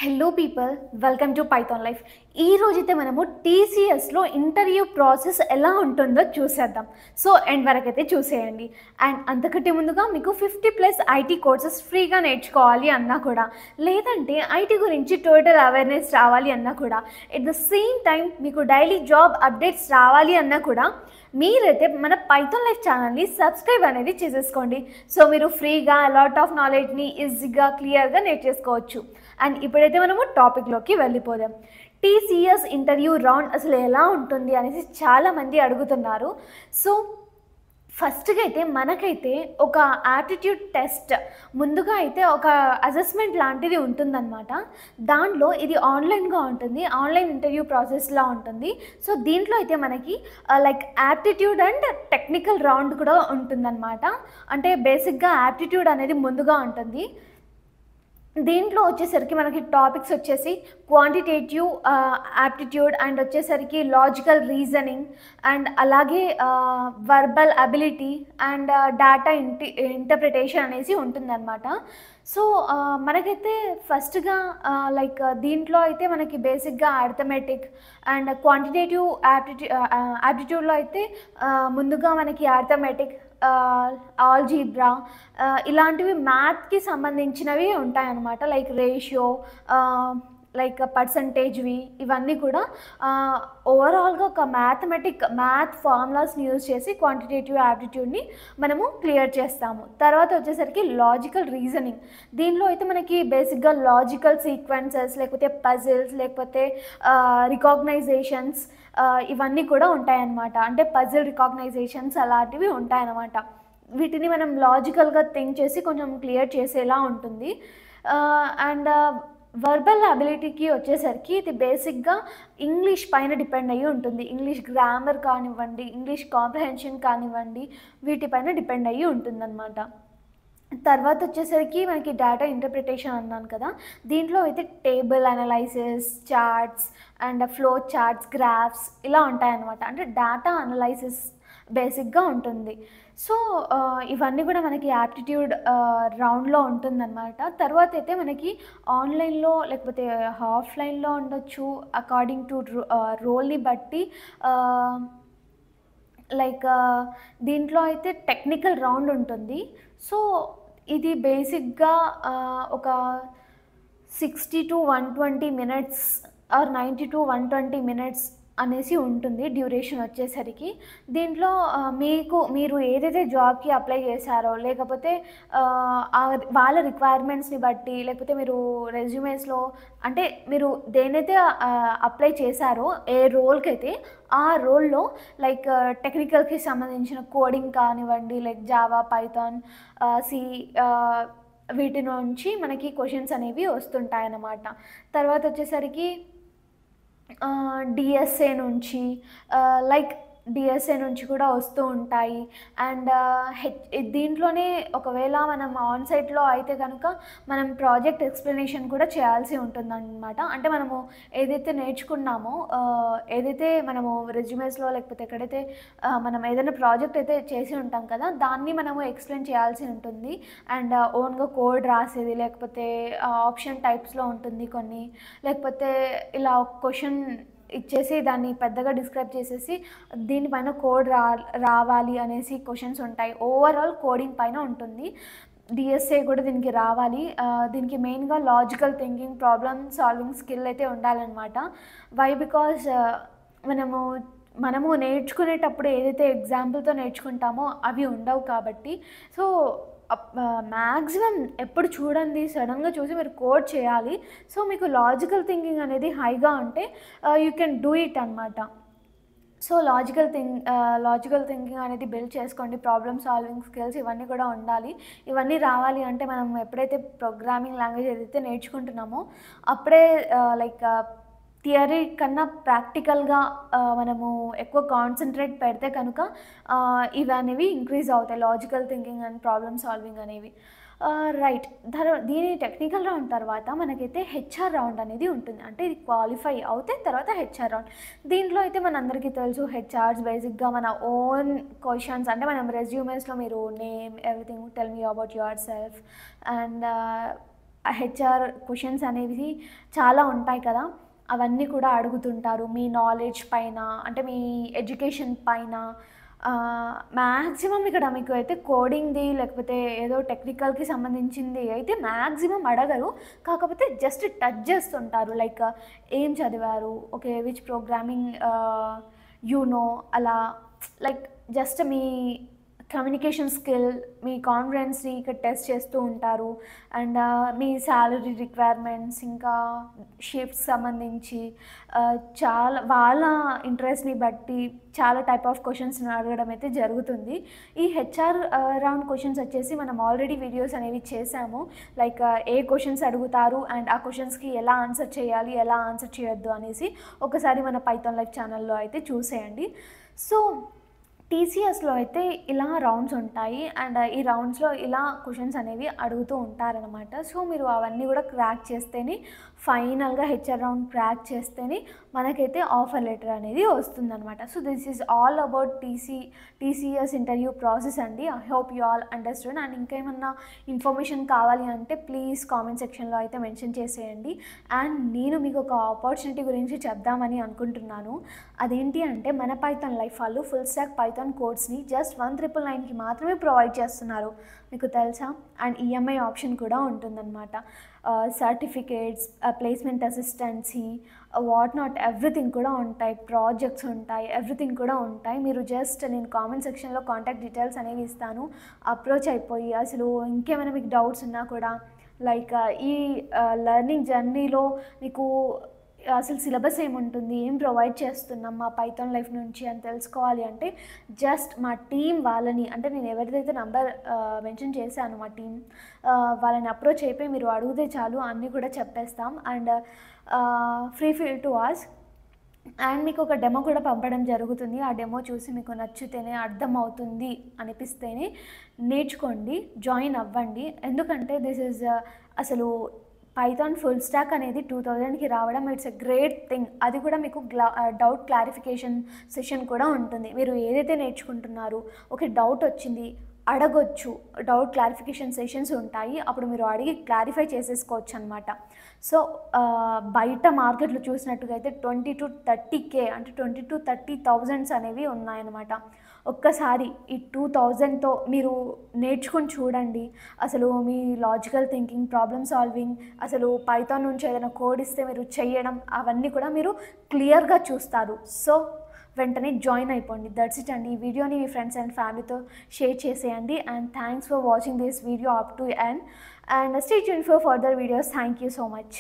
Hello people, welcome to Python life. ఈ రోజైతే మనము టీసీఎస్లో ఇంటర్వ్యూ ప్రాసెస్ ఎలా ఉంటుందో చూసేద్దాం. సో ఎండ్ వరకు అయితే చూసేయండి. అండ్ అంతకంటే ముందుగా మీకు 50+ ఐటీ కోర్సెస్ ఫ్రీగా నేర్చుకోవాలి అన్నా కూడా, లేదంటే ఐటీ గురించి టోటల్ అవేర్నెస్ రావాలి అన్నా కూడా, ఎట్ ద సేమ్ టైం మీకు డైలీ జాబ్ అప్డేట్స్ రావాలి అన్నా కూడా మీరైతే మన పైథాన్ లైఫ్ ఛానల్ని సబ్స్క్రైబ్ అనేది చేసేసుకోండి. సో మీరు ఫ్రీగా లాట్ ఆఫ్ నాలెడ్జ్ని ఈజీగా క్లియర్గా నేర్చేసుకోవచ్చు. అండ్ ఇప్పుడైతే మనము టాపిక్లోకి వెళ్ళిపోదాం. టీసీఎస్ ఇంటర్వ్యూ రౌండ్ అసలు ఎలా ఉంటుంది అనేసి చాలామంది అడుగుతున్నారు. సో ఫస్ట్గా అయితే మనకైతే ఒక యాప్టిట్యూడ్ టెస్ట్ ముందుగా అయితే ఒక అసెస్మెంట్ లాంటిది ఉంటుందన్నమాట. దాంట్లో ఇది ఆన్లైన్గా ఉంటుంది, ఆన్లైన్ ఇంటర్వ్యూ ప్రాసెస్లా ఉంటుంది. సో దీంట్లో అయితే మనకి like aptitude and technical round కూడా ఉంటుందన్నమాట. అంటే బేసిక్గా యాప్టిట్యూడ్ అనేది ముందుగా ఉంటుంది. దీంట్లో వచ్చేసరికి మనకి టాపిక్స్ వచ్చేసి క్వాంటిటేటివ్ యాప్టిట్యూడ్ అండ్ వచ్చేసరికి లాజికల్ రీజనింగ్ అండ్ అలాగే verbal ability and data interpretation అనేసి ఉంటుందన్నమాట. సో మనకైతే ఫస్ట్గా లైక్ దీంట్లో అయితే మనకి బేసిక్గా అర్థమెటిక్ అండ్ క్వాంటిటేటివ్ యాప్టిట్యూడ్లో అయితే ముందుగా మనకి అర్థమెటిక్, ఆల్జీబ్రా ఇలాంటివి మ్యాథ్కి సంబంధించినవి ఉంటాయన్నమాట. లైక్ రేషియో, లైక్ పర్సంటేజ్వి ఇవన్నీ కూడా ఓవరాల్గా ఒక మ్యాథ్ ఫార్ములాస్ని యూజ్ చేసి క్వాంటిటేటివ్ యాప్టిట్యూడ్ని మనము క్లియర్ చేస్తాము. తర్వాత వచ్చేసరికి లాజికల్ రీజనింగ్. దీనిలో అయితే మనకి బేసిక్గా లాజికల్ సీక్వెన్సెస్, లేకపోతే పజిల్స్, లేకపోతే రికాగ్నైజేషన్స్ ఇవన్నీ కూడా ఉంటాయన్నమాట. అంటే పజిల్ రికాగ్నైజేషన్స్ అలాంటివి ఉంటాయన్నమాట. వీటిని మనం లాజికల్గా థింక్ చేసి కొంచెం క్లియర్ చేసేలా ఉంటుంది. అండ్ వర్బల్ అబిలిటీకి వచ్చేసరికి ఇది బేసిక్గా ఇంగ్లీష్ పైన డిపెండ్ అయ్యి ఉంటుంది. ఇంగ్లీష్ గ్రామర్ కానివ్వండి, ఇంగ్లీష్ కాంప్రహెన్షన్ కానివ్వండి, వీటిపైన డిపెండ్ అయ్యి ఉంటుందన్నమాట. తర్వాత వచ్చేసరికి మనకి డేటా ఇంటర్ప్రిటేషన్ అన్నాను కదా, దీంట్లో అయితే table analysis, charts and flow charts, graphs ఇలా ఉంటాయన్నమాట. అంటే డేటా అనలైసిస్ బేసిక్గా ఉంటుంది. సో ఇవన్నీ కూడా మనకి యాప్టిట్యూడ్ రౌండ్లో ఉంటుందన్నమాట. తర్వాత అయితే మనకి ఆన్లైన్లో లేకపోతే ఆఫ్లైన్లో ఉండొచ్చు, అకార్డింగ్ టు రోల్ని బట్టి. లైక్ దీంట్లో అయితే టెక్నికల్ రౌండ్ ఉంటుంది. సో ఇది బేసిక్గా ఒక 60 to 120 minutes or 90 to 120 minutes అనేసి ఉంటుంది డ్యూరేషన్ వచ్చేసరికి. దీంట్లో మీరు ఏదైతే జాబ్కి అప్లై చేశారో, లేకపోతే వాళ్ళ రిక్వైర్మెంట్స్ని బట్టి, లేకపోతే మీరు రెజ్యూమేస్లో అంటే మీరు దేనైతే అప్లై చేశారో ఏ రోల్కి అయితే ఆ రోల్లో లైక్ టెక్నికల్కి సంబంధించిన కోడింగ్ కానివ్వండి, లైక్ జావా, పైథాన్, సి వీటి నుంచి మనకి క్వశ్చన్స్ అనేవి వస్తుంటాయన్నమాట. తర్వాత వచ్చేసరికి డిఎస్ఏ నుంచి లైక్ డిఎస్ఏ నుంచి కూడా వస్తూ ఉంటాయి. అండ్ దీంట్లోనే ఒకవేళ మనం ఆన్సైట్లో అయితే కనుక మనం ప్రాజెక్ట్ ఎక్స్ప్లెనేషన్ కూడా చేయాల్సి ఉంటుందన్నమాట. అంటే మనము ఏదైతే నేర్చుకున్నామో, ఏదైతే మనము రెజ్యూమేస్లో లేకపోతే ఎక్కడైతే మనం ఏదైనా ప్రాజెక్ట్ అయితే చేసి ఉంటాం కదా, దాన్ని మనము ఎక్స్ప్లెయిన్ చేయాల్సి ఉంటుంది. అండ్ ఓన్గా కోడ్ రాసేది, లేకపోతే ఆప్షన్ టైప్స్లో ఉంటుంది కొన్ని, లేకపోతే ఇలా క్వశ్చన్ ఇచ్చేసి దాన్ని పెద్దగా డిస్క్రైబ్ చేసేసి దీనిపైన కోడ్ రావాలి అనేసి క్వశ్చన్స్ ఉంటాయి. ఓవరాల్ కోడింగ్ పైన ఉంటుంది. డిఎస్ఏ కూడా దీనికి రావాలి. దీనికి మెయిన్గా logical thinking, problem solving skill అయితే ఉండాలన్నమాట. వై బికాజ్ మనము నేర్చుకునేటప్పుడు ఏదైతే ఎగ్జాంపుల్తో నేర్చుకుంటామో అవి ఉండవు కాబట్టి. సో మ్యాక్సిమం ఎప్పుడు చూడండి, సడన్గా చూసి మీరు కోడ్ చేయాలి. సో మీకు లాజికల్ థింకింగ్ అనేది హైగా ఉంటే యూ కెన్ డూ ఇట్ అనమాట. సో లాజికల్ థింకింగ్ అనేది బిల్డ్ చేసుకోండి. ప్రాబ్లమ్ సాల్వింగ్ స్కిల్స్ ఇవన్నీ కూడా ఉండాలి. ఇవన్నీ రావాలి అంటే మనం ఎప్పుడైతే ప్రోగ్రామింగ్ లాంగ్వేజ్ ఏదైతే నేర్చుకుంటున్నామో అప్పుడే లైక్ థియరీ కన్నా ప్రాక్టికల్గా మనము ఎక్కువ కాన్సన్ట్రేట్ పెడితే కనుక ఇవి అనేవి ఇంక్రీజ్ అవుతాయి, logical thinking and problem solving అనేవి. రైట్. దీని టెక్నికల్ రౌండ్ తర్వాత మనకైతే హెచ్ఆర్ రౌండ్ అనేది ఉంటుంది. అంటే ఇది క్వాలిఫై అవుతే తర్వాత హెచ్ఆర్ రౌండ్. దీంట్లో అయితే మనందరికీ తెలుసు హెచ్ఆర్స్ బేసిక్గా మన ఓన్ క్వశ్చన్స్, అంటే మనం రెజ్యూమేస్లో మీరు name, everything, tell me about your self and HR questions అనేవి చాలా ఉంటాయి కదా, అవన్నీ కూడా అడుగుతుంటారు మీ నాలెడ్జ్ పైన, అంటే మీ ఎడ్యుకేషన్ పైన. మ్యాక్సిమం ఇక్కడ మీకు అయితే కోడింగ్ది లేకపోతే ఏదో టెక్నికల్కి సంబంధించింది అయితే మ్యాక్సిమం అడగరు, కాకపోతే జస్ట్ టచ్ చేస్తుంటారు. లైక్ ఏం చదివారు, ఓకే విచ్ ప్రోగ్రామింగ్ యూనో, అలా లైక్ జస్ట్ మీ కమ్యూనికేషన్ స్కిల్, మీ కాన్ఫిడెన్స్ని ఇక్కడ టెస్ట్ చేస్తూ ఉంటారు. అండ్ మీ శాలరీ రిక్వైర్మెంట్స్, ఇంకా షిఫ్ట్స్ సంబంధించి చాలా వాళ్ళ ఇంట్రెస్ట్ని బట్టి చాలా టైప్ ఆఫ్ క్వశ్చన్స్ని అడగడం అయితే జరుగుతుంది. ఈ హెచ్ఆర్ రౌండ్ క్వశ్చన్స్ వచ్చేసి మనం ఆల్రెడీ వీడియోస్ అనేవి చేసాము. లైక్ ఏ క్వశ్చన్స్ అడుగుతారు అండ్ ఆ క్వశ్చన్స్కి ఎలా ఆన్సర్ చేయాలి, ఎలా ఆన్సర్ చేయొద్దు అనేసి ఒకసారి మన పైథాన్ లైఫ్ ఛానల్లో అయితే చూసేయండి. సో టీసీఎస్లో అయితే ఇలా రౌండ్స్ ఉంటాయి అండ్ ఈ రౌండ్స్లో ఇలా క్వశ్చన్స్ అనేవి అడుగుతూ ఉంటారనమాట. సో మీరు అవన్నీ కూడా క్రాక్ చేస్తేనే, ఫైనల్గా హెచ్ఆర్ రౌండ్ క్రాక్ చేస్తేనే మనకైతే ఆఫర్ లెటర్ అనేది వస్తుందన్నమాట. So this is all about TCS interview process అండి. I hope you all understand. And ఇంకేమన్నా ఇన్ఫర్మేషన్ కావాలి అంటే ప్లీజ్ కామెంట్ సెక్షన్లో అయితే మెన్షన్ చేసేయండి. అండ్ నేను మీకు ఒక ఆపర్చునిటీ గురించి చెప్దామని అనుకుంటున్నాను. అదేంటి అంటే మన పైథాన్ లైఫ్ వాళ్ళు ఫుల్ స్టాక్ పైథాన్ కోర్స్ని జస్ట్ 1999కి మాత్రమే ప్రొవైడ్ చేస్తున్నారు, మీకు తెలుసా? అండ్ ఈఎంఐ ఆప్షన్ కూడా ఉంటుందన్నమాట. Certificates, placement assistance, what not everything కూడా ఉంటాయి, ప్రాజెక్ట్స్ ఉంటాయి, ఎవ్రీథింగ్ కూడా ఉంటాయి. మీరు జస్ట్ నేను కామెంట్ సెక్షన్లో కాంటాక్ట్ డీటెయిల్స్ అనేవి ఇస్తాను, అప్రోచ్ అయిపోయి అసలు ఇంకేమైనా మీకు డౌట్స్ ఉన్నా కూడా, లైక్ ఈ లెర్నింగ్ జర్నీలో మీకు అసలు సిలబస్ ఏముంటుంది, ఏం ప్రొవైడ్ చేస్తున్నాం మా పైథాన్ లైఫ్ నుంచి అని తెలుసుకోవాలి అంటే జస్ట్ మా టీం వాళ్ళని, అంటే నేను ఎవరిదైతే నంబర్ మెన్షన్ చేశాను మా టీం వాళ్ళని అప్రోచ్ అయిపోయి మీరు అడిగితే చాలు, అన్నీ కూడా చెప్పేస్తాం. And free feel to ask. And మీకు ఒక డెమో కూడా పంపడం జరుగుతుంది. ఆ డెమో చూసి మీకు నచ్చితేనే, అర్థమవుతుంది అనిపిస్తేనే నేర్చుకోండి, జాయిన్ అవ్వండి. ఎందుకంటే దిస్ ఈజ్ అసలు పైథాన్ ఫుల్ స్టాక్ అనేది 2000కి రావడం ఇట్స్ ఎ గ్రేట్ థింగ్. అది కూడా మీకు డౌట్ క్లారిఫికేషన్ సెషన్ కూడా ఉంటుంది. మీరు ఏదైతే నేర్చుకుంటున్నారో ఒక డౌట్ వచ్చింది అడగొచ్చు, డౌట్ క్లారిఫికేషన్ సెషన్స్ ఉంటాయి, అప్పుడు మీరు అడిగి క్లారిఫై చేసేసుకోవచ్చు అనమాట. సో బయట మార్కెట్లో చూసినట్టుగా అయితే 20 to 30K అంటే 20 to 30,000 అనేవి ఉన్నాయన్నమాట. ఒక్కసారి ఈ 2000తో మీరు నేర్చుకొని చూడండి. అసలు మీ లాజికల్ థింకింగ్, ప్రాబ్లమ్ సాల్వింగ్, అసలు పైథాన్ నుంచి ఏదైనా కోడ్ ఇస్తే మీరు చేయడం, అవన్నీ కూడా మీరు క్లియర్గా చూస్తారు. సో వెంటనే జాయిన్ అయిపోండి. దట్స్ ఇట్ అండి. ఈ వీడియోని మీ ఫ్రెండ్స్ అండ్ ఫ్యామిలీతో షేర్ చేసేయండి. And thanks for watching this video up to end. And stay tuned for further videos. Thank you so much.